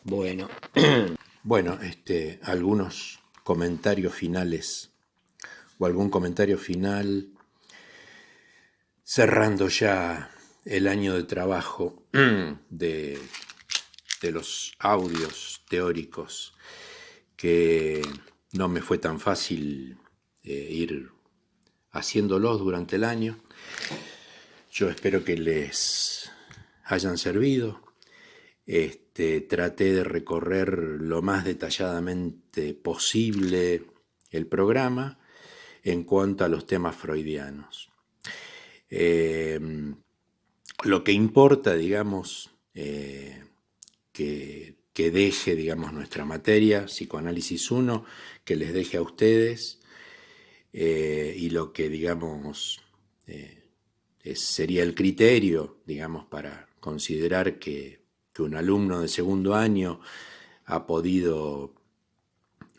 Bueno, bueno, algunos comentarios finales o algún comentario final cerrando ya el año de trabajo de, de los audios teóricos que no me fue tan fácil ir haciéndolos durante el año. Yo espero que les hayan servido. Traté de recorrer lo más detalladamente posible el programa en cuanto a los temas freudianos. Lo que importa, digamos, que deje, digamos, nuestra materia, Psicoanálisis 1, que les deje a ustedes, y lo que, digamos, sería el criterio, digamos, para considerar que un alumno de segundo año ha podido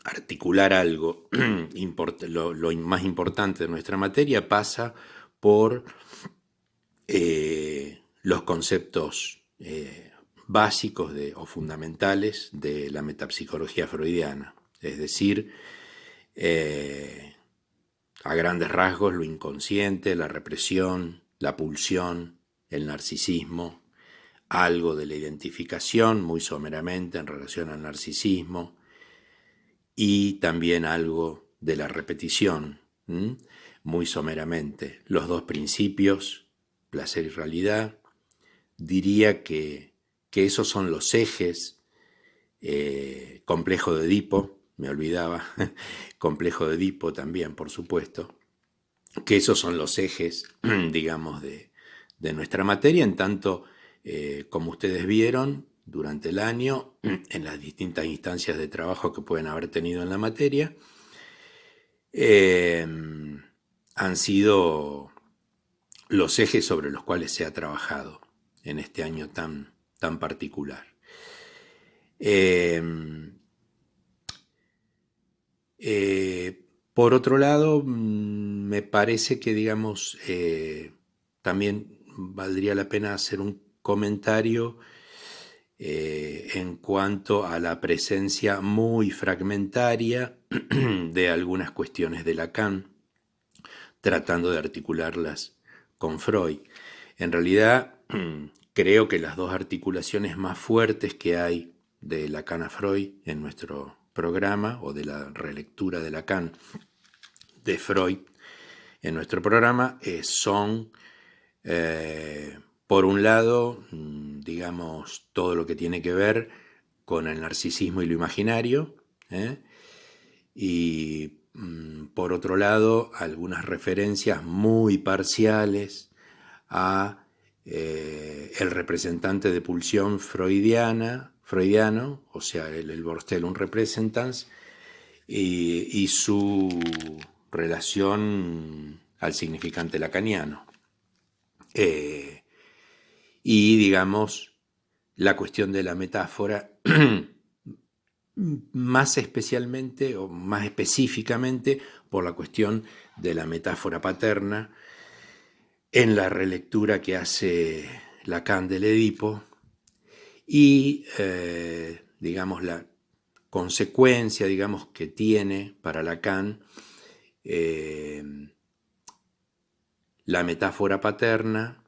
articular algo, lo más importante de nuestra materia pasa por los conceptos básicos o fundamentales de la metapsicología freudiana, es decir, a grandes rasgos lo inconsciente, la represión, la pulsión, el narcisismo, algo de la identificación, muy someramente en relación al narcisismo, y también algo de la repetición, muy someramente. Los dos principios, placer y realidad, diría que esos son los ejes, complejo de Edipo, me olvidaba, complejo de Edipo también, por supuesto, que esos son los ejes, digamos, de nuestra materia, en tanto, como ustedes vieron durante el año, en las distintas instancias de trabajo que pueden haber tenido en la materia, han sido los ejes sobre los cuales se ha trabajado en este año tan particular. Por otro lado, me parece que, digamos, también valdría la pena hacer un comentario en cuanto a la presencia muy fragmentaria de algunas cuestiones de Lacan, tratando de articularlas con Freud. En realidad, creo que las dos articulaciones más fuertes que hay de Lacan a Freud en nuestro programa, o de la relectura de Lacan de Freud en nuestro programa, son, por un lado, digamos, todo lo que tiene que ver con el narcisismo y lo imaginario, y por otro lado, algunas referencias muy parciales a el representante de pulsión freudiano, o sea, el Vorstellung Representans, y su relación al significante lacaniano. Y, digamos, la cuestión de la metáfora, más especialmente o más específicamente por la cuestión de la metáfora paterna en la relectura que hace Lacan del Edipo, y digamos la consecuencia, digamos, que tiene para Lacan la metáfora paterna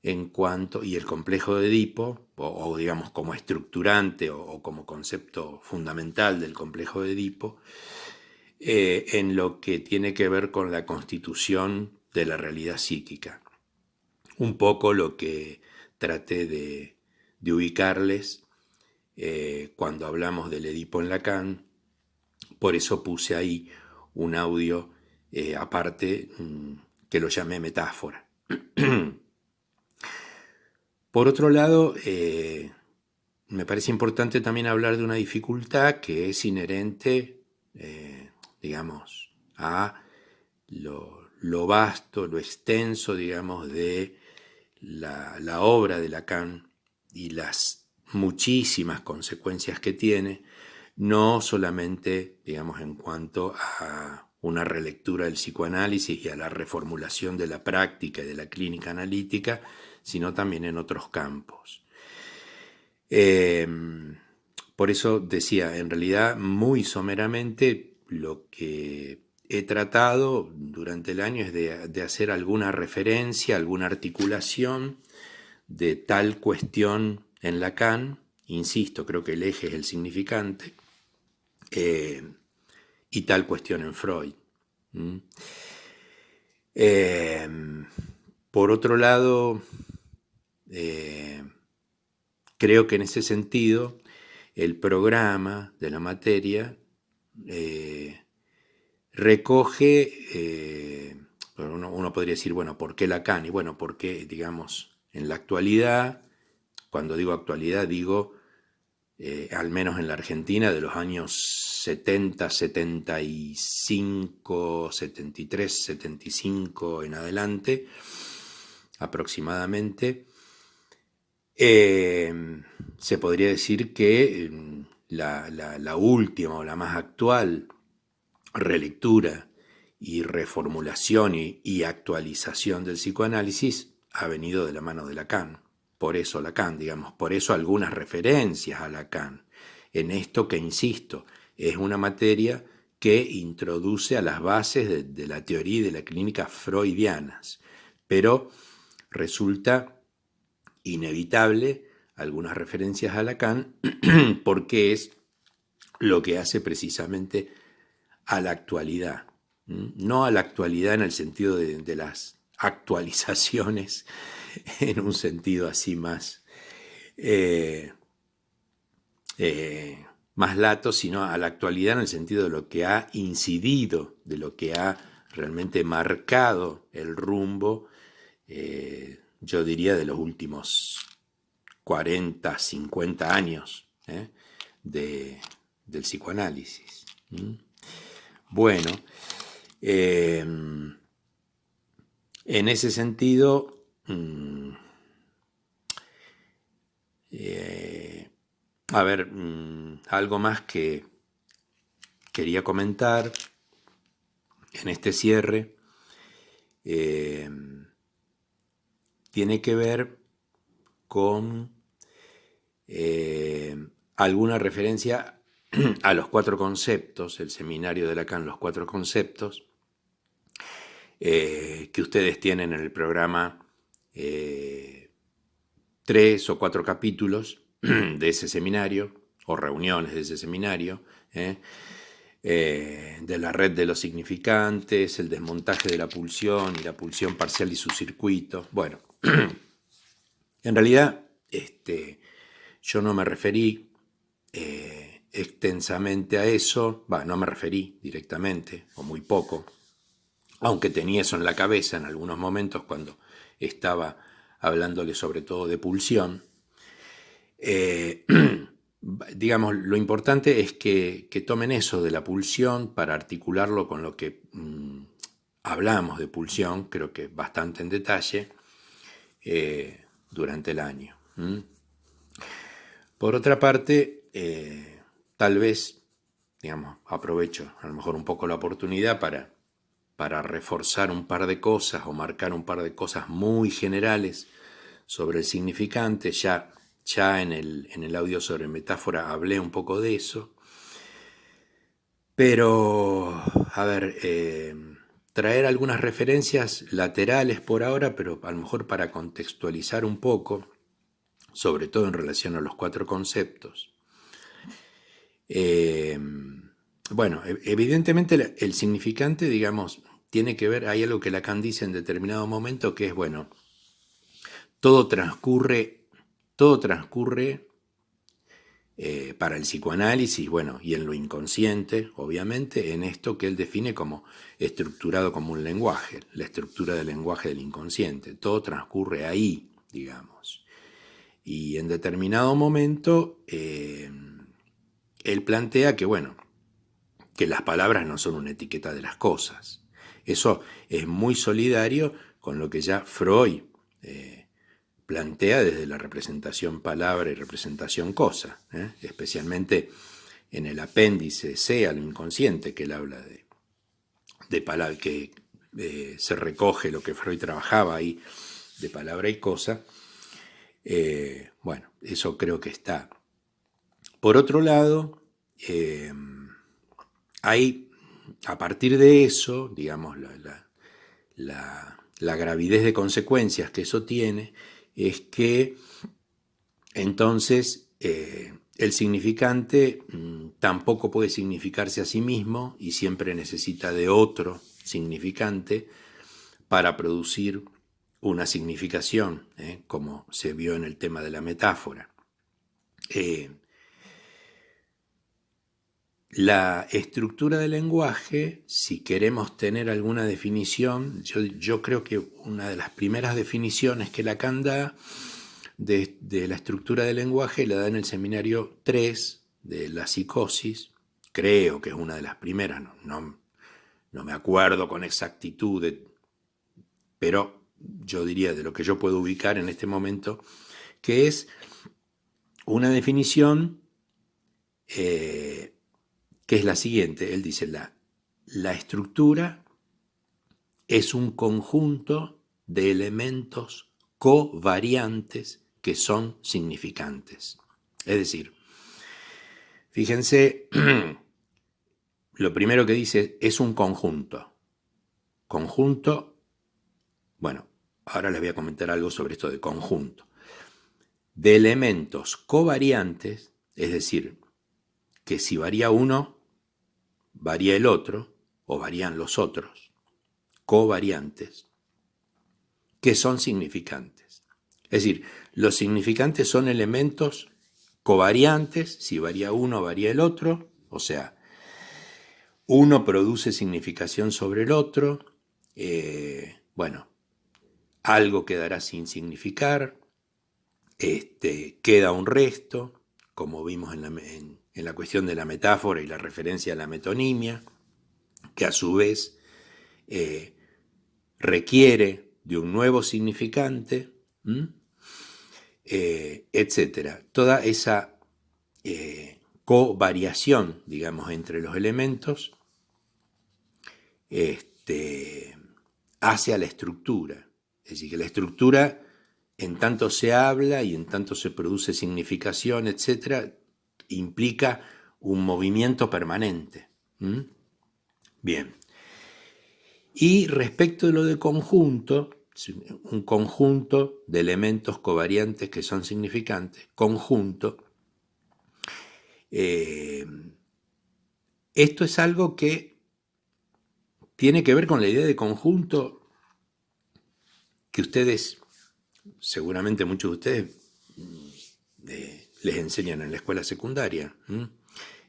en cuanto, y el complejo de Edipo, o digamos como estructurante o como concepto fundamental del complejo de Edipo, en lo que tiene que ver con la constitución de la realidad psíquica. Un poco lo que traté de ubicarles cuando hablamos del Edipo en Lacan, por eso puse ahí un audio aparte que lo llamé metáfora. Por otro lado, me parece importante también hablar de una dificultad que es inherente, digamos, a lo vasto, lo extenso, digamos, de la obra de Lacan y las muchísimas consecuencias que tiene, no solamente, digamos, en cuanto a una relectura del psicoanálisis y a la reformulación de la práctica y de la clínica analítica, sino también en otros campos. por eso decía, en realidad muy someramente lo que he tratado durante el año es de hacer alguna referencia, alguna articulación de tal cuestión en Lacan. Insisto, creo que el eje es el significante, y tal cuestión en Freud. ¿Mm? Por otro lado, creo que en ese sentido el programa de la materia recoge, uno podría decir, bueno, ¿por qué Lacan? Y bueno, porque, digamos, en la actualidad, cuando digo actualidad, digo, al menos en la Argentina, de los años 70, 75, 73, 75 en adelante, aproximadamente, se podría decir que la última o la más actual relectura y reformulación y actualización del psicoanálisis ha venido de la mano de Lacan. Por eso Lacan, digamos, por eso algunas referencias a Lacan en esto que, insisto, es una materia que introduce a las bases de la teoría y de la clínica freudianas, pero resulta inevitable algunas referencias a Lacan porque es lo que hace precisamente a la actualidad, no a la actualidad en el sentido de las actualizaciones, en un sentido así más, más lato, sino a la actualidad en el sentido de lo que ha incidido, de lo que ha realmente marcado el rumbo, yo diría, de los últimos 40, 50 años del psicoanálisis. Bueno, en ese sentido, a ver, algo más que quería comentar en este cierre tiene que ver con alguna referencia a los 4 conceptos, el seminario de Lacan, los 4 conceptos, que ustedes tienen en el programa 3 o 4 capítulos de ese seminario, o reuniones de ese seminario, de la red de los significantes, el desmontaje de la pulsión y la pulsión parcial y su circuito. Bueno, en realidad yo no me referí extensamente a eso, no me referí directamente, o muy poco, aunque tenía eso en la cabeza en algunos momentos cuando estaba hablándole sobre todo de pulsión. Digamos, lo importante es que tomen eso de la pulsión para articularlo con lo que hablamos de pulsión, creo que bastante en detalle, durante el año. Por otra parte, tal vez, digamos, aprovecho a lo mejor un poco la oportunidad para reforzar un par de cosas o marcar un par de cosas muy generales sobre el significante. Ya en el audio sobre metáfora hablé un poco de eso. Pero, a ver, traer algunas referencias laterales por ahora, pero a lo mejor para contextualizar un poco, sobre todo en relación a los 4 conceptos. Bueno, evidentemente el significante, digamos, tiene que ver, hay algo que Lacan dice en determinado momento que es, bueno, todo transcurre para el psicoanálisis, bueno, y en lo inconsciente, obviamente, en esto que él define como estructurado como un lenguaje, la estructura del lenguaje del inconsciente. Todo transcurre ahí, digamos. Y en determinado momento, él plantea que, bueno, que las palabras no son una etiqueta de las cosas. Eso es muy solidario con lo que ya Freud plantea desde la representación palabra y representación cosa, especialmente en el apéndice C al inconsciente, que él habla de palabra, que se recoge lo que Freud trabajaba ahí de palabra y cosa. Bueno, eso creo que está Por otro lado, hay, a partir de eso, digamos, la gravidez de consecuencias que eso tiene es que entonces el significante tampoco puede significarse a sí mismo y siempre necesita de otro significante para producir una significación, como se vio en el tema de la metáfora. La estructura del lenguaje, si queremos tener alguna definición, yo creo que una de las primeras definiciones que Lacan da de la estructura del lenguaje la da en el seminario 3 de la psicosis, creo que es una de las primeras, no me acuerdo con exactitud, pero yo diría de lo que yo puedo ubicar en este momento, que es una definición que es la siguiente. Él dice, la estructura es un conjunto de elementos covariantes que son significantes. Es decir, fíjense, lo primero que dice es un conjunto. Conjunto, bueno, ahora les voy a comentar algo sobre esto de conjunto. De elementos covariantes, es decir, que si varía uno, varía el otro, o varían los otros, covariantes, que son significantes. Es decir, los significantes son elementos covariantes, si varía uno, varía el otro, o sea, uno produce significación sobre el otro, bueno, algo quedará sin significar, queda un resto, como vimos en la cuestión de la metáfora y la referencia a la metonimia, que a su vez requiere de un nuevo significante, etc. Toda esa covariación, digamos, entre los elementos hace a la estructura. Es decir, que la estructura, en tanto se habla y en tanto se produce significación, etc., implica un movimiento permanente. Bien. Y respecto de lo de conjunto, un conjunto de elementos covariantes que son significantes, conjunto, esto es algo que tiene que ver con la idea de conjunto que ustedes, seguramente muchos de ustedes, les enseñan en la escuela secundaria.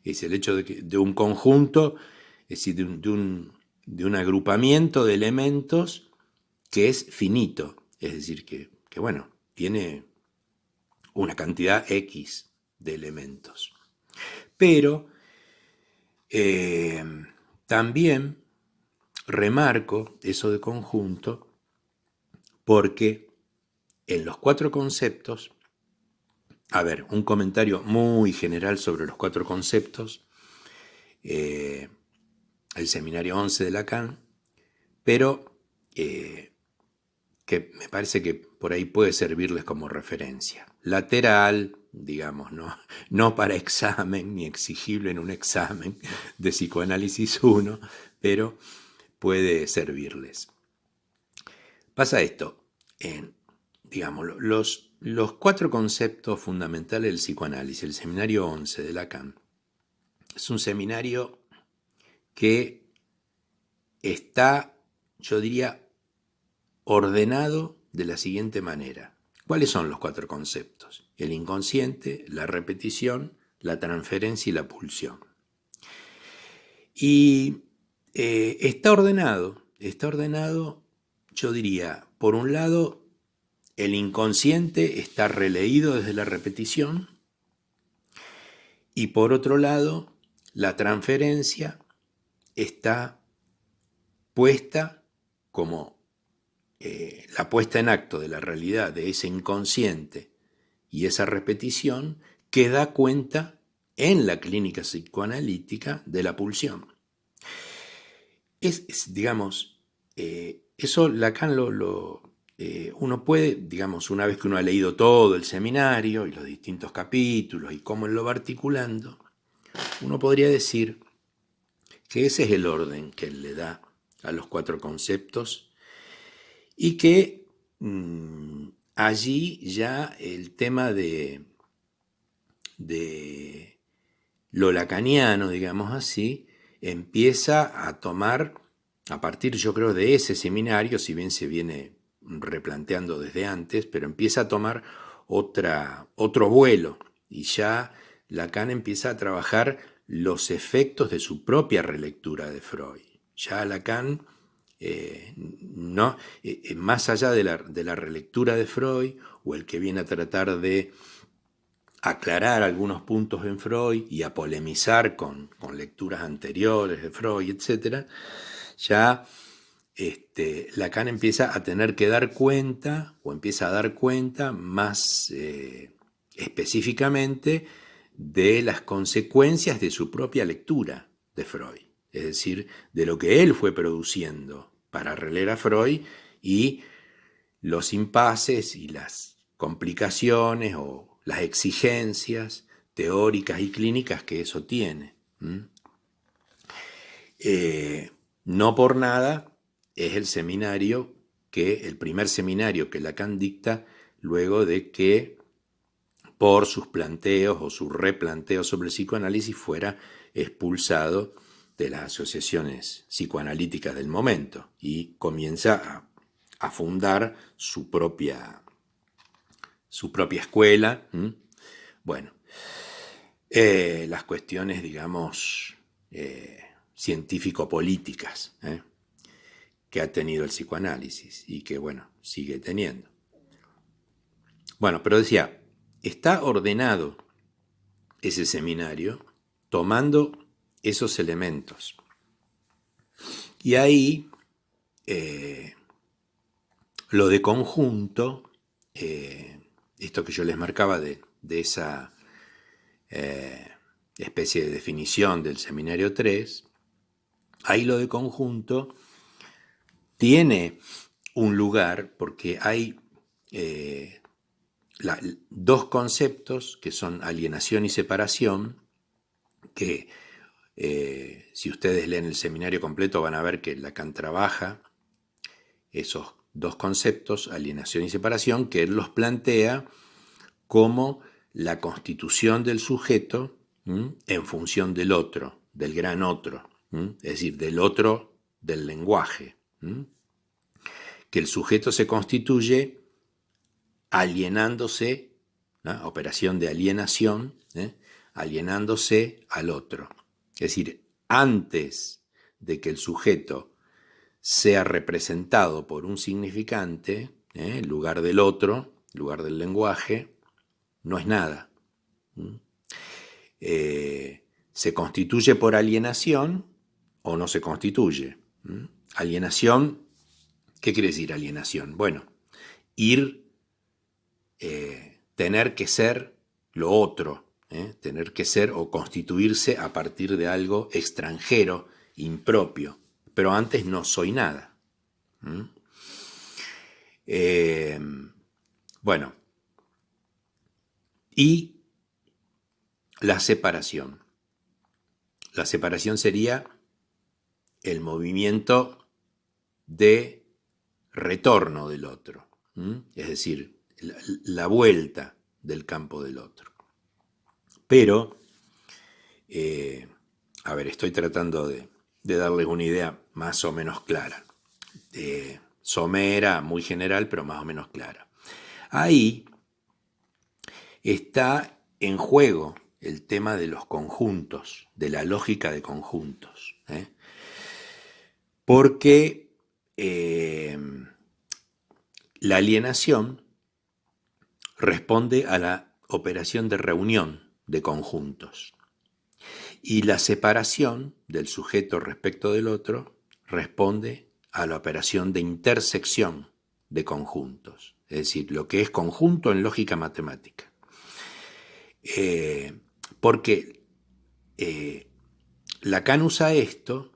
Es el hecho de un conjunto, es decir, de un agrupamiento de elementos que es finito, es decir, que bueno, tiene una cantidad X de elementos. Pero también remarco eso de conjunto porque en los 4 conceptos, a ver, un comentario muy general sobre los 4 conceptos, el seminario 11 de Lacan, pero que me parece que por ahí puede servirles como referencia. Lateral, digamos, no para examen, ni exigible en un examen de psicoanálisis 1, pero puede servirles. Pasa esto, digamos, los 4 conceptos fundamentales del psicoanálisis, el seminario 11 de Lacan, es un seminario que está, yo diría, ordenado de la siguiente manera. ¿Cuáles son los 4 conceptos? El inconsciente, la repetición, la transferencia y la pulsión. Y está ordenado, yo diría, por un lado, el inconsciente está releído desde la repetición y por otro lado, la transferencia está puesta como la puesta en acto de la realidad de ese inconsciente y esa repetición que da cuenta en la clínica psicoanalítica de la pulsión. Digamos, eso Lacan lo uno puede, digamos, una vez que uno ha leído todo el seminario y los distintos capítulos y cómo él lo va articulando, uno podría decir que ese es el orden que él le da a los 4 conceptos y que allí ya el tema de lo lacaniano, digamos así, empieza a tomar, a partir yo creo de ese seminario, si bien se viene replanteando desde antes, pero empieza a tomar otro vuelo y ya Lacan empieza a trabajar los efectos de su propia relectura de Freud. Ya Lacan, no, más allá de la relectura de Freud, o el que viene a tratar de aclarar algunos puntos en Freud y a polemizar con lecturas anteriores de Freud, etc., ya Lacan empieza a tener que dar cuenta, o empieza a dar cuenta más específicamente de las consecuencias de su propia lectura de Freud, es decir, de lo que él fue produciendo para releer a Freud y los impases y las complicaciones o las exigencias teóricas y clínicas que eso tiene. No por nada es el seminario el primer seminario que Lacan dicta luego de que por sus planteos o sus replanteos sobre el psicoanálisis fuera expulsado de las asociaciones psicoanalíticas del momento y comienza a fundar su propia escuela. Bueno, las cuestiones, digamos, científico-políticas que ha tenido el psicoanálisis y que, bueno, sigue teniendo. Bueno, pero decía, está ordenado ese seminario tomando esos elementos. Y ahí lo de conjunto, esto que yo les marcaba de esa especie de definición del seminario 3, ahí lo de conjunto tiene un lugar porque hay dos conceptos que son alienación y separación, que si ustedes leen el seminario completo van a ver que Lacan trabaja esos dos conceptos, alienación y separación, que él los plantea como la constitución del sujeto en función del otro, del gran otro, es decir, del otro del lenguaje, que el sujeto se constituye alienándose, ¿no? Operación de alienación, alienándose al otro. Es decir, antes de que el sujeto sea representado por un significante, en lugar del otro, en lugar del lenguaje, no es nada. Se constituye por alienación o no se constituye. Alienación, ¿qué quiere decir alienación? Bueno, tener que ser lo otro, tener que ser o constituirse a partir de algo extranjero, impropio, pero antes no soy nada. Bueno, y la separación. La separación sería el movimiento de retorno del otro, es decir, la vuelta del campo del otro. Pero, a ver, estoy tratando de darles una idea más o menos clara. Somera, muy general, pero más o menos clara. Ahí está en juego el tema de los conjuntos, de la lógica de conjuntos. Porque la alienación responde a la operación de reunión de conjuntos. Y la separación del sujeto respecto del otro responde a la operación de intersección de conjuntos, es decir, lo que es conjunto en lógica matemática. Porque Lacan usa esto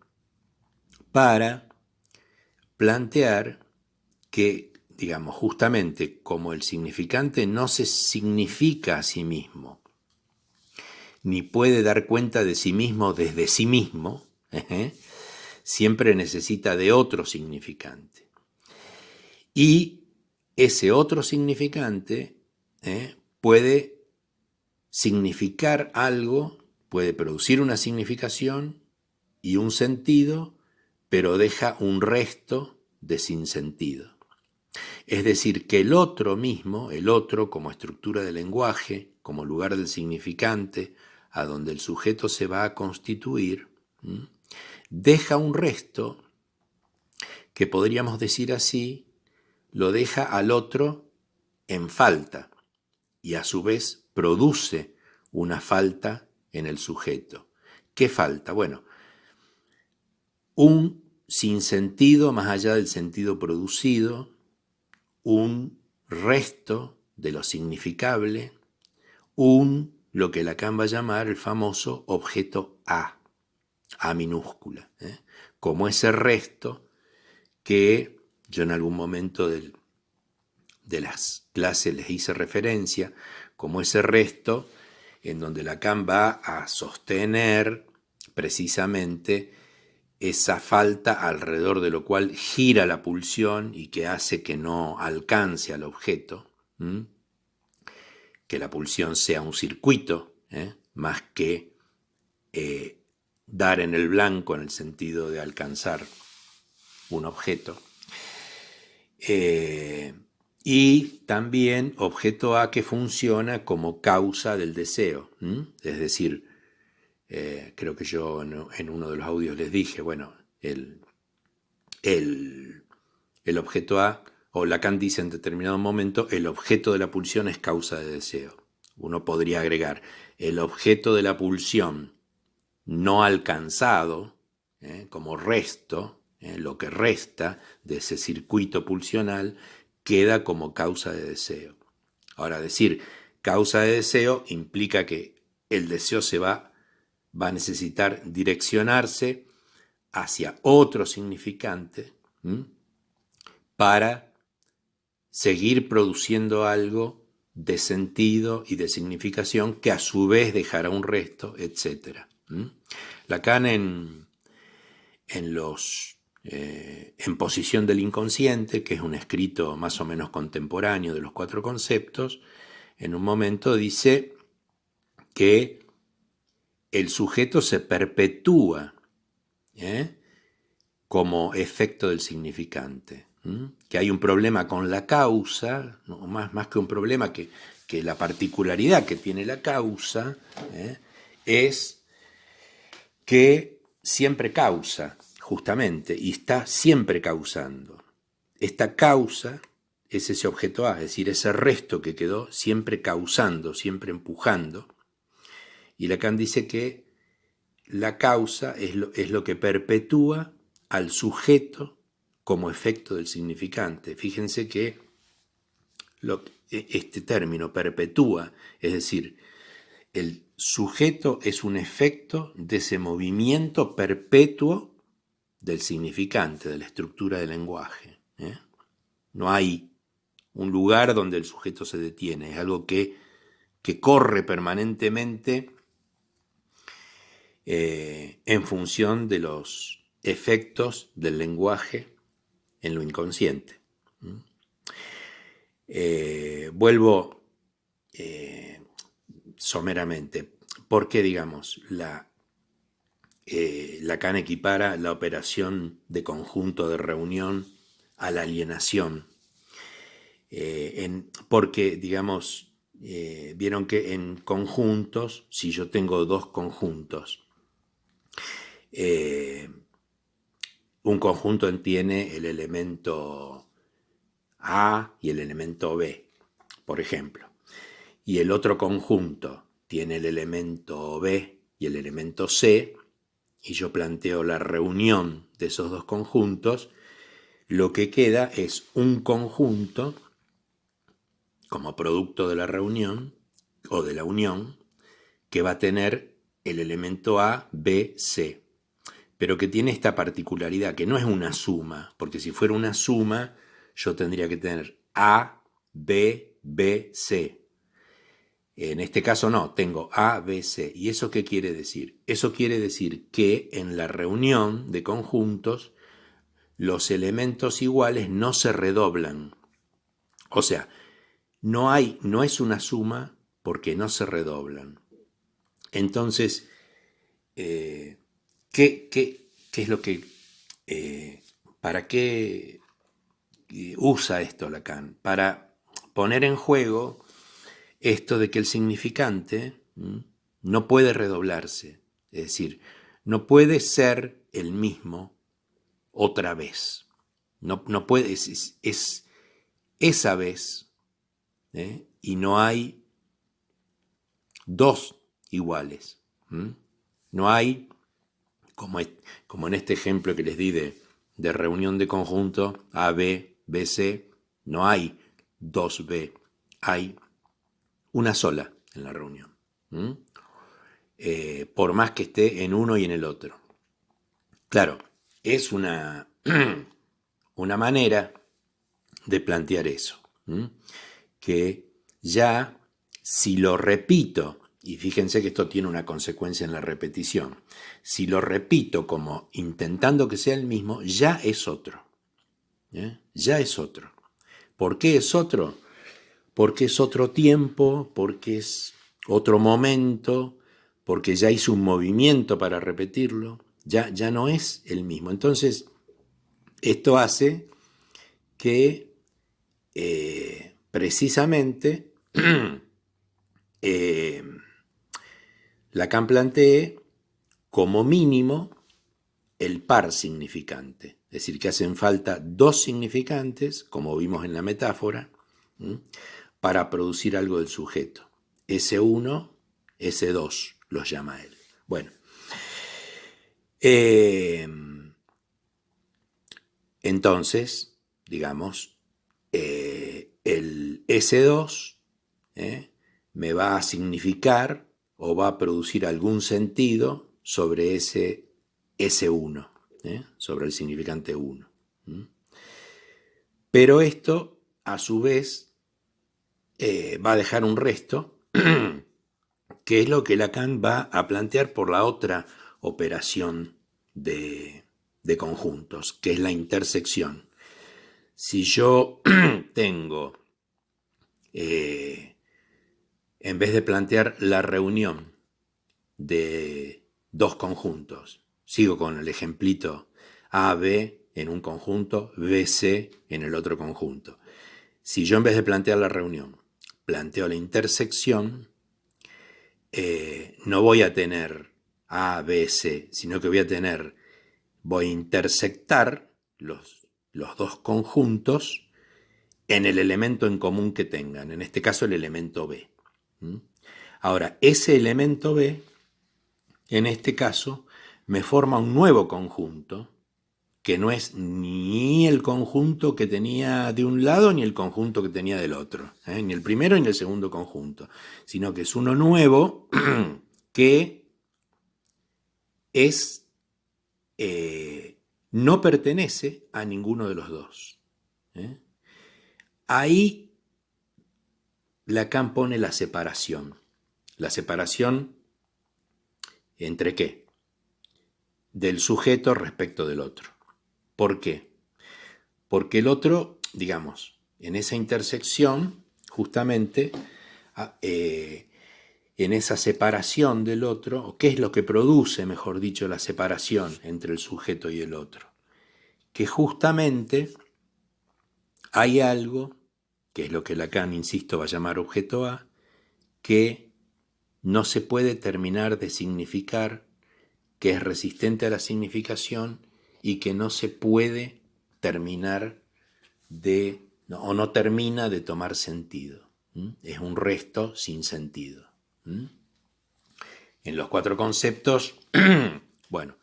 para plantear que digamos, justamente como el significante no se significa a sí mismo, ni puede dar cuenta de sí mismo desde sí mismo, siempre necesita de otro significante. Y ese otro significante puede significar algo, puede producir una significación y un sentido, pero deja un resto de sinsentido. Es decir, que el otro mismo, el otro como estructura del lenguaje, como lugar del significante, a donde el sujeto se va a constituir, deja un resto que podríamos decir así, lo deja al otro en falta y a su vez produce una falta en el sujeto. ¿Qué falta? Bueno, un sinsentido más allá del sentido producido, un resto de lo significable, lo que Lacan va a llamar el famoso objeto A minúscula, como ese resto que yo en algún momento de las clases les hice referencia, como ese resto en donde Lacan va a sostener precisamente esa falta alrededor de lo cual gira la pulsión y que hace que no alcance al objeto, que la pulsión sea un circuito, más que dar en el blanco en el sentido de alcanzar un objeto. Y también objeto A que funciona como causa del deseo, es decir, creo que yo en uno de los audios les dije, bueno, el objeto A, o Lacan dice en determinado momento, el objeto de la pulsión es causa de deseo. Uno podría agregar, el objeto de la pulsión no alcanzado, como resto, lo que resta de ese circuito pulsional, queda como causa de deseo. Ahora, decir causa de deseo implica que el deseo va a necesitar direccionarse hacia otro significante para seguir produciendo algo de sentido y de significación que a su vez dejará un resto, etc. Lacan en Posición del Inconsciente, que es un escrito más o menos contemporáneo de los 4 conceptos, en un momento dice que el sujeto se perpetúa como efecto del significante, que hay un problema con la causa, ¿no? más que un problema, que la particularidad que tiene la causa es que siempre causa, justamente, y está siempre causando. Esta causa es ese objeto A, es decir, ese resto que quedó siempre causando, siempre empujando. Y Lacan dice que la causa es lo que perpetúa al sujeto como efecto del significante. Fíjense que este término perpetúa, es decir, el sujeto es un efecto de ese movimiento perpetuo del significante, de la estructura del lenguaje. No hay un lugar donde el sujeto se detiene, es algo que corre permanentemente en función de los efectos del lenguaje en lo inconsciente. Vuelvo someramente, porque digamos, Lacan equipara la operación de conjunto de reunión a la alienación, porque digamos, vieron que en conjuntos, si yo tengo dos conjuntos, un conjunto tiene el elemento A y el elemento B, por ejemplo, y el otro conjunto tiene el elemento B y el elemento C, y yo planteo la reunión de esos dos conjuntos, lo que queda es un conjunto como producto de la reunión o de la unión que va a tener el elemento A, B, C, pero que tiene esta particularidad, que no es una suma, porque si fuera una suma yo tendría que tener A, B, B, C. En este caso no, tengo A, B, C. ¿Y eso qué quiere decir? Eso quiere decir que en la reunión de conjuntos los elementos iguales no se redoblan. O sea, no es una suma porque no se redoblan. Entonces, ¿qué es lo que... ¿para qué usa esto Lacan? Para poner en juego esto de que el significante no puede redoblarse. Es decir, no puede ser el mismo otra vez. No puede, es esa vez, y no hay dos iguales. No hay, como en este ejemplo que les di de reunión de conjunto, A, B, B, C, no hay dos B, hay una sola en la reunión. Por más que esté en uno y en el otro. Claro, es una manera de plantear eso. Que ya, si lo repito, y fíjense que esto tiene una consecuencia en la repetición, si lo repito como intentando que sea el mismo, ya es otro. Ya es otro. ¿Por qué es otro? Porque es otro tiempo, porque es otro momento, porque ya hizo un movimiento para repetirlo, ya no es el mismo. Entonces, esto hace que precisamente Lacan plantee como mínimo el par significante, es decir, que hacen falta dos significantes, como vimos en la metáfora, para producir algo del sujeto. S1, S2 los llama él. Bueno, entonces, digamos, el S2 me va a significar o va a producir algún sentido sobre ese S1, sobre el significante 1. Pero esto, a su vez, va a dejar un resto, que es lo que Lacan va a plantear por la otra operación de conjuntos, que es la intersección. Si yo tengo, en vez de plantear la reunión de dos conjuntos, sigo con el ejemplito A, B en un conjunto, B, C en el otro conjunto. Si yo en vez de plantear la reunión, planteo la intersección, no voy a tener A, B, C, sino que voy a intersectar los dos conjuntos en el elemento en común que tengan, en este caso el elemento B. Ahora, ese elemento B, en este caso, me forma un nuevo conjunto, que no es ni el conjunto que tenía de un lado ni el conjunto que tenía del otro, ni el primero ni el segundo conjunto, sino que es uno nuevo que es, no pertenece a ninguno de los dos. Ahí Lacan pone la separación. La separación ¿entre qué? Del sujeto respecto del otro. ¿Por qué? Porque el otro, digamos, en esa intersección, justamente, en esa separación del otro, ¿qué es lo que produce, mejor dicho, la separación entre el sujeto y el otro? Que justamente hay algo, que es lo que Lacan, insisto, va a llamar objeto A, que no se puede terminar de significar, que es resistente a la significación y que no se puede terminar o no termina de tomar sentido. Es un resto sin sentido. En los cuatro conceptos, bueno,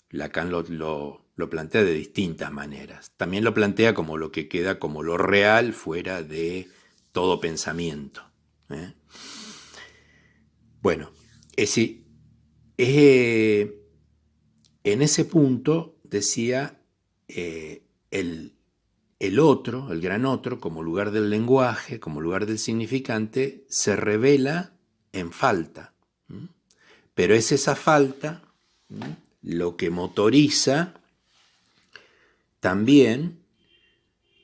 Lacan lo plantea de distintas maneras. También lo plantea como lo que queda como lo real fuera de todo pensamiento. Bueno, en ese punto decía, el el otro, el gran otro, como lugar del lenguaje, como lugar del significante, se revela en falta. Pero es esa falta lo que motoriza también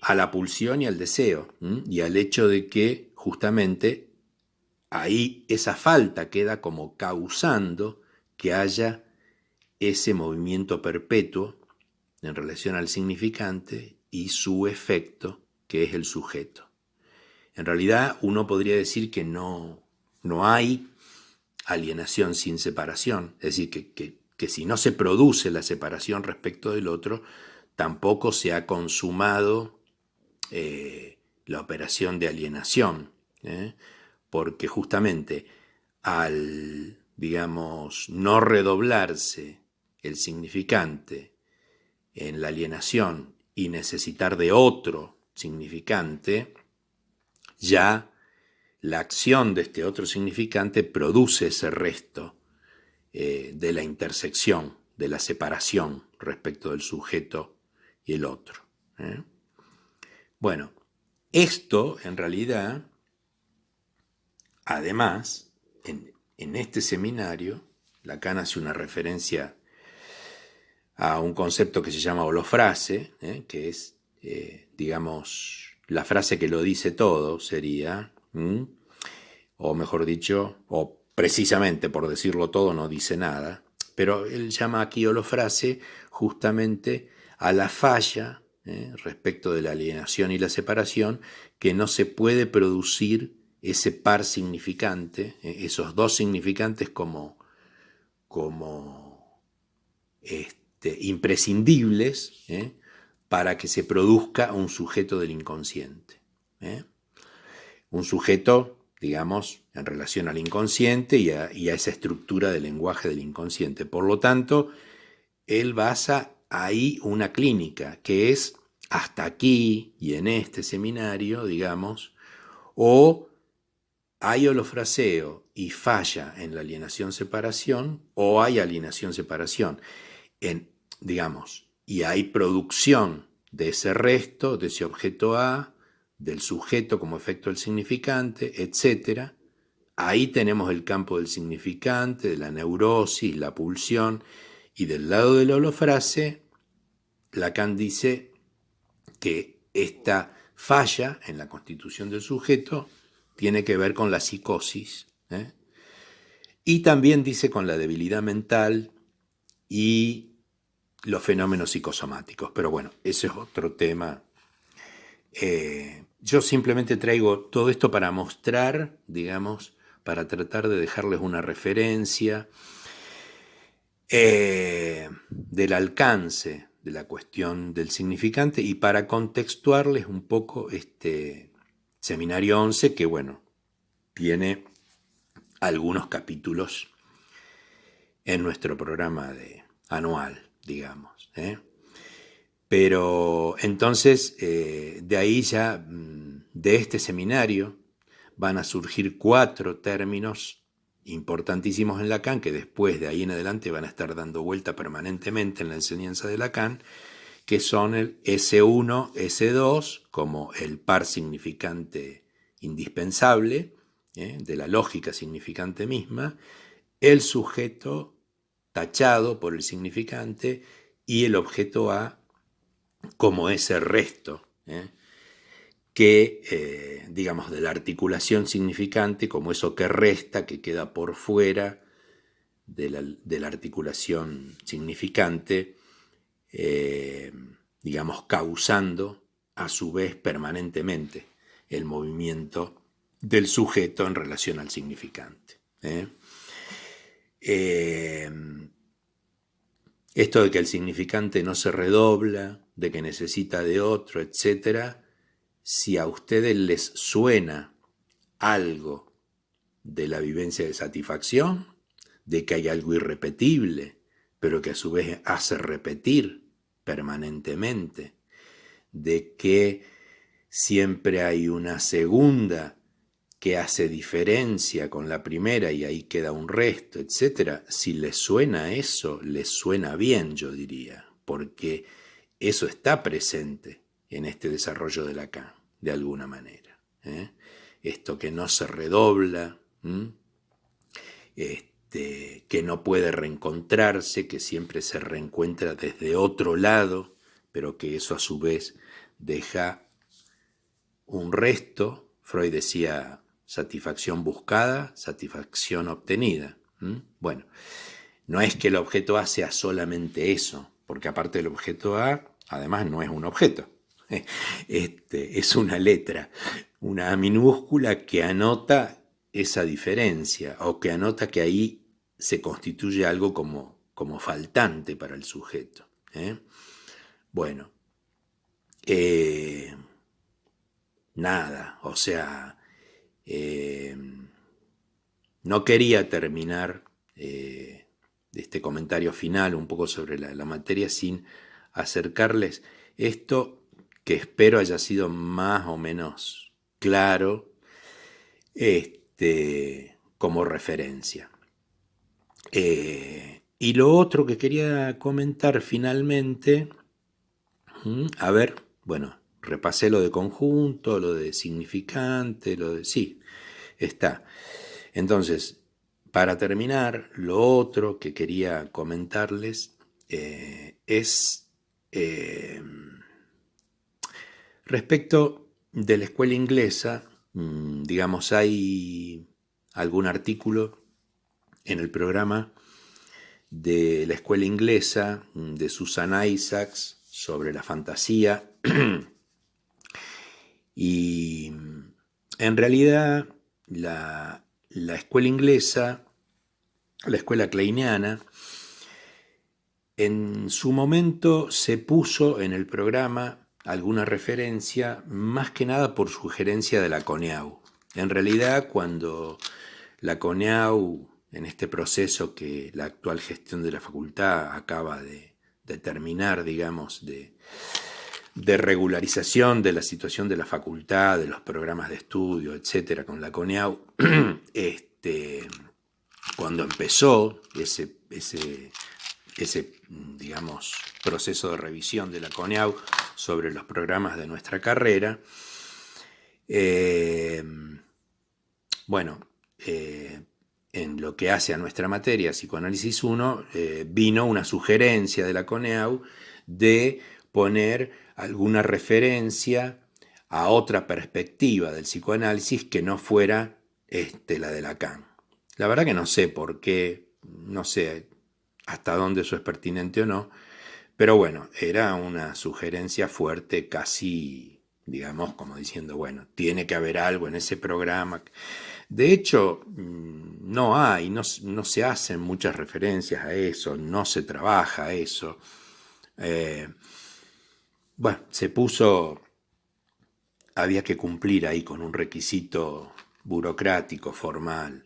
a la pulsión y al deseo, y al hecho de que justamente ahí esa falta queda como causando que haya ese movimiento perpetuo en relación al significante y su efecto, que es el sujeto. En realidad uno podría decir que no hay alienación sin separación, es decir, que si no se produce la separación respecto del otro, tampoco se ha consumado la operación de alienación, porque justamente al, digamos, no redoblarse el significante en la alienación y necesitar de otro significante, ya la acción de este otro significante produce ese resto de la intersección, de la separación respecto del sujeto y el otro. Bueno, esto en realidad, además, en este seminario, Lacan hace una referencia a un concepto que se llama holofrase, que es, digamos, la frase que lo dice todo, sería, o mejor dicho, o precisamente por decirlo todo no dice nada, pero él llama aquí holofrase justamente a la falla respecto de la alienación y la separación, que no se puede producir ese par significante, esos dos significantes como imprescindibles para que se produzca un sujeto del inconsciente. Un sujeto, digamos, en relación al inconsciente y a esa estructura del lenguaje del inconsciente. Por lo tanto, él basa ahí una clínica, que es hasta aquí y en este seminario, digamos, o hay holofraseo y falla en la alienación-separación, o hay alienación-separación, digamos, y hay producción de ese resto, de ese objeto A, del sujeto como efecto del significante, etc. Ahí tenemos el campo del significante, de la neurosis, la pulsión, y del lado de la holofrase, Lacan dice que esta falla en la constitución del sujeto tiene que ver con la psicosis, y también dice con la debilidad mental y los fenómenos psicosomáticos. Pero bueno, ese es otro tema. Yo simplemente traigo todo esto para mostrar, digamos, para tratar de dejarles una referencia del alcance de la cuestión del significante y para contextuarles un poco este seminario 11, que bueno, tiene algunos capítulos en nuestro programa anual, digamos. Pero entonces, de ahí ya, de este seminario, van a surgir 4 términos importantísimos en Lacan, que después de ahí en adelante van a estar dando vuelta permanentemente en la enseñanza de Lacan, que son el S1, S2, como el par significante indispensable, de la lógica significante misma, el sujeto tachado por el significante y el objeto A como ese resto, que, digamos, de la articulación significante, como eso que resta, que queda por fuera de la articulación significante, digamos, causando a su vez permanentemente el movimiento del sujeto en relación al significante. Esto de que el significante no se redobla, de que necesita de otro, etc., si a ustedes les suena algo de la vivencia de satisfacción, de que hay algo irrepetible, pero que a su vez hace repetir permanentemente, de que siempre hay una segunda que hace diferencia con la primera y ahí queda un resto, etc. Si les suena eso, les suena bien, yo diría, porque eso está presente en este desarrollo de Lacan, de alguna manera. Esto que no se redobla, que no puede reencontrarse, que siempre se reencuentra desde otro lado, pero que eso a su vez deja un resto. Freud decía satisfacción buscada, satisfacción obtenida. Bueno, no es que el objeto A sea solamente eso, porque aparte del objeto A, además no es un objeto. Es una letra, una A minúscula que anota esa diferencia, o que anota que ahí se constituye algo como faltante para el sujeto. Bueno, nada, o sea, no quería terminar este comentario final un poco sobre la materia sin acercarles esto que espero haya sido más o menos claro como referencia. Y lo otro que quería comentar finalmente, a ver, bueno, repasé lo de conjunto, lo de significante, lo de... Sí, está. Entonces, para terminar, lo otro que quería comentarles es respecto de la escuela inglesa. Digamos, hay algún artículo en el programa de la escuela inglesa de Susan Isaacs sobre la fantasía y en realidad la escuela inglesa, la escuela kleiniana, en su momento se puso en el programa alguna referencia, más que nada por sugerencia de Laconeau. En realidad, cuando Laconeau, en este proceso que la actual gestión de la facultad acaba de terminar, digamos, de regularización de la situación de la facultad, de los programas de estudio, etcétera, con Laconeau, cuando empezó ese digamos, proceso de revisión de Laconeau sobre los programas de nuestra carrera, en lo que hace a nuestra materia, Psicoanálisis 1, vino una sugerencia de Laconeau de poner alguna referencia a otra perspectiva del psicoanálisis que no fuera la de Lacan. La verdad que no sé por qué, no sé hasta dónde eso es pertinente o no, pero bueno, era una sugerencia fuerte, casi, digamos, como diciendo, bueno, tiene que haber algo en ese programa. De hecho, no hay, no se hacen muchas referencias a eso, no se trabaja a eso. Bueno, se puso, había que cumplir ahí con un requisito burocrático, formal,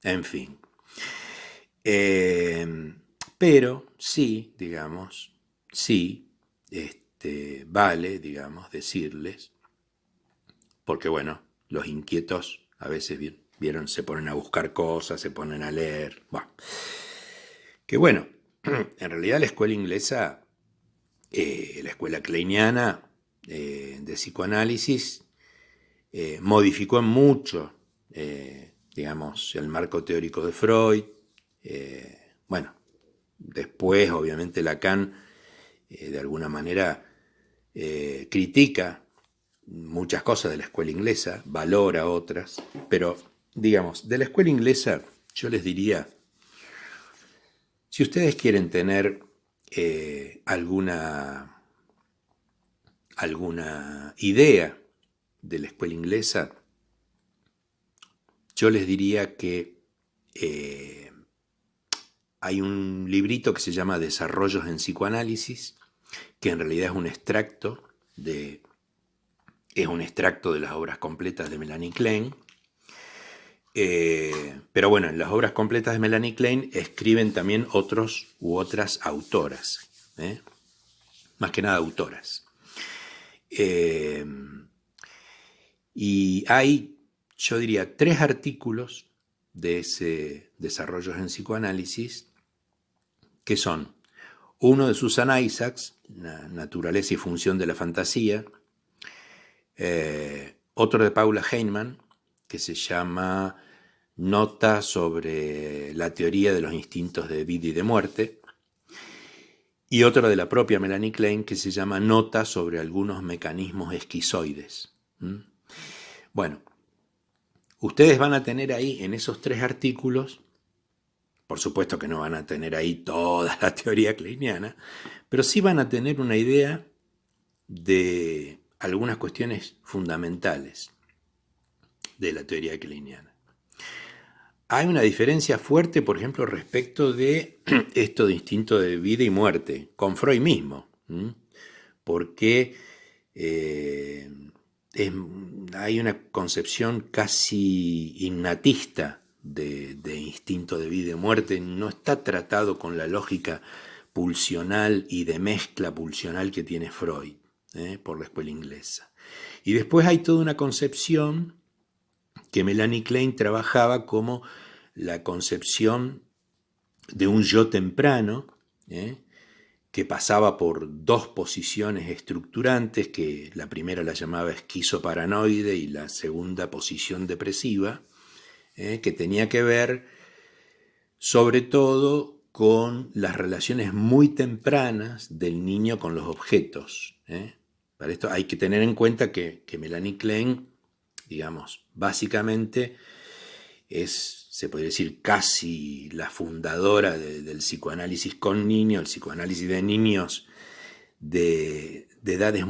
en fin. Pero sí, digamos, sí, vale, digamos, decirles, porque bueno, los inquietos a veces vieron, se ponen a buscar cosas, se ponen a leer, bueno, que bueno, en realidad la escuela inglesa, la escuela kleiniana de psicoanálisis, modificó en mucho, digamos, el marco teórico de Freud. Bueno, después obviamente Lacan de alguna manera critica muchas cosas de la escuela inglesa, valora otras, pero digamos, de la escuela inglesa yo les diría, si ustedes quieren tener alguna idea de la escuela inglesa, yo les diría que hay un librito que se llama Desarrollos en Psicoanálisis, que en realidad es un extracto de las obras completas de Melanie Klein. Pero bueno, en las obras completas de Melanie Klein escriben también otros u otras autoras, más que nada autoras. Y hay, yo diría, 3 artículos de ese Desarrollos en Psicoanálisis, que son uno de Susan Isaacs, Naturaleza y función de la fantasía, Otro de Paula Heinemann, que se llama Nota sobre la teoría de los instintos de vida y de muerte, y otro de la propia Melanie Klein, que se llama Nota sobre algunos mecanismos esquizoides. Bueno, ustedes van a tener ahí en esos 3 artículos, por supuesto que no van a tener ahí toda la teoría kleiniana, pero sí van a tener una idea de algunas cuestiones fundamentales de la teoría kleiniana. Hay una diferencia fuerte, por ejemplo, respecto de esto de instinto de vida y muerte, con Freud mismo, porque hay una concepción casi innatista de instinto de vida y muerte, no está tratado con la lógica pulsional y de mezcla pulsional que tiene Freud, por la escuela inglesa. Y después hay toda una concepción que Melanie Klein trabajaba como la concepción de un yo temprano, que pasaba por 2 posiciones estructurantes, que la primera la llamaba esquizoparanoide y la segunda posición depresiva, que tenía que ver sobre todo con las relaciones muy tempranas del niño con los objetos. Para esto hay que tener en cuenta que Melanie Klein, digamos, básicamente se podría decir casi la fundadora del psicoanálisis con niños, el psicoanálisis de niños de edades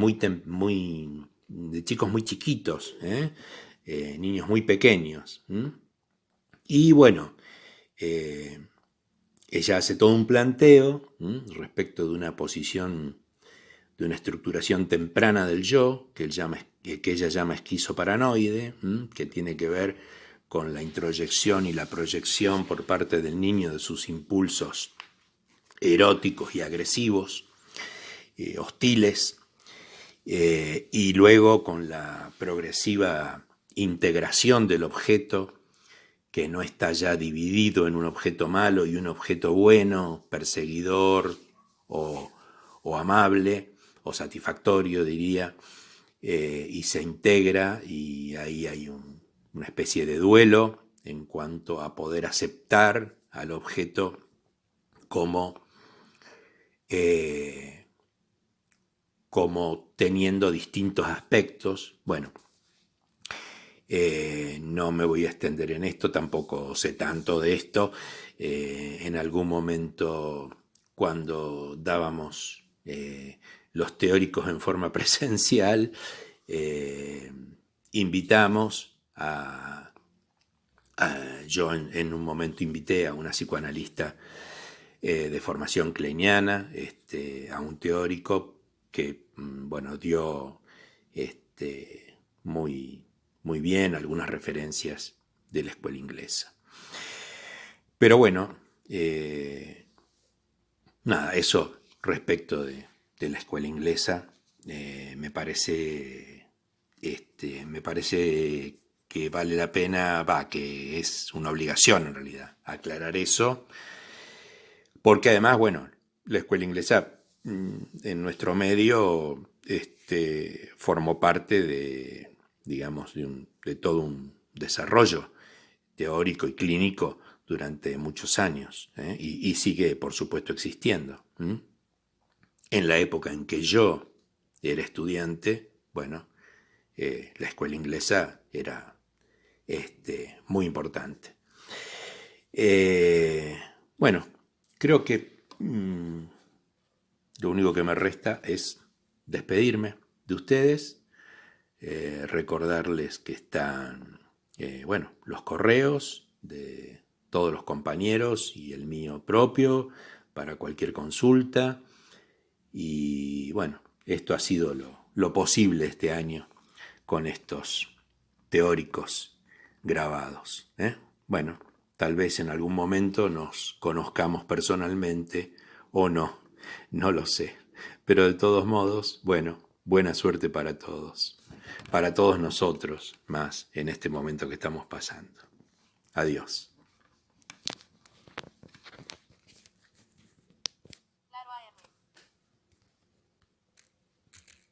de chicos muy chiquitos, niños muy pequeños. Y bueno, ella hace todo un planteo respecto de una posición, de una estructuración temprana del yo, que ella llama esquizoparanoide, que tiene que ver con la introyección y la proyección por parte del niño de sus impulsos eróticos y agresivos, hostiles, y luego con la progresiva integración del objeto, que no está ya dividido en un objeto malo y un objeto bueno, perseguidor o amable, o satisfactorio, diría, y se integra, y ahí hay una especie de duelo en cuanto a poder aceptar al objeto como teniendo distintos aspectos. Bueno, no me voy a extender en esto, tampoco sé tanto de esto. En algún momento, cuando dábamos los teóricos en forma presencial, invitamos yo en un momento invité a una psicoanalista de formación kleiniana, a un teórico que, bueno, dio muy bien algunas referencias de la escuela inglesa. Pero bueno, nada, eso respecto de la escuela inglesa, me parece que vale la pena, que es una obligación en realidad, aclarar eso, porque además, bueno, la escuela inglesa en nuestro medio formó parte de, digamos, de todo un desarrollo teórico y clínico durante muchos años, y sigue, por supuesto, existiendo. En la época en que yo era estudiante, bueno, la escuela inglesa era muy importante. Bueno, creo que lo único que me resta es despedirme de ustedes, recordarles que están, bueno, los correos de todos los compañeros y el mío propio para cualquier consulta. Y bueno, esto ha sido lo posible este año con estos teóricos grabados. Bueno, tal vez en algún momento nos conozcamos personalmente o no, no lo sé. Pero de todos modos, bueno, buena suerte para todos nosotros, más en este momento que estamos pasando. Adiós.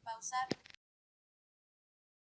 Pausar.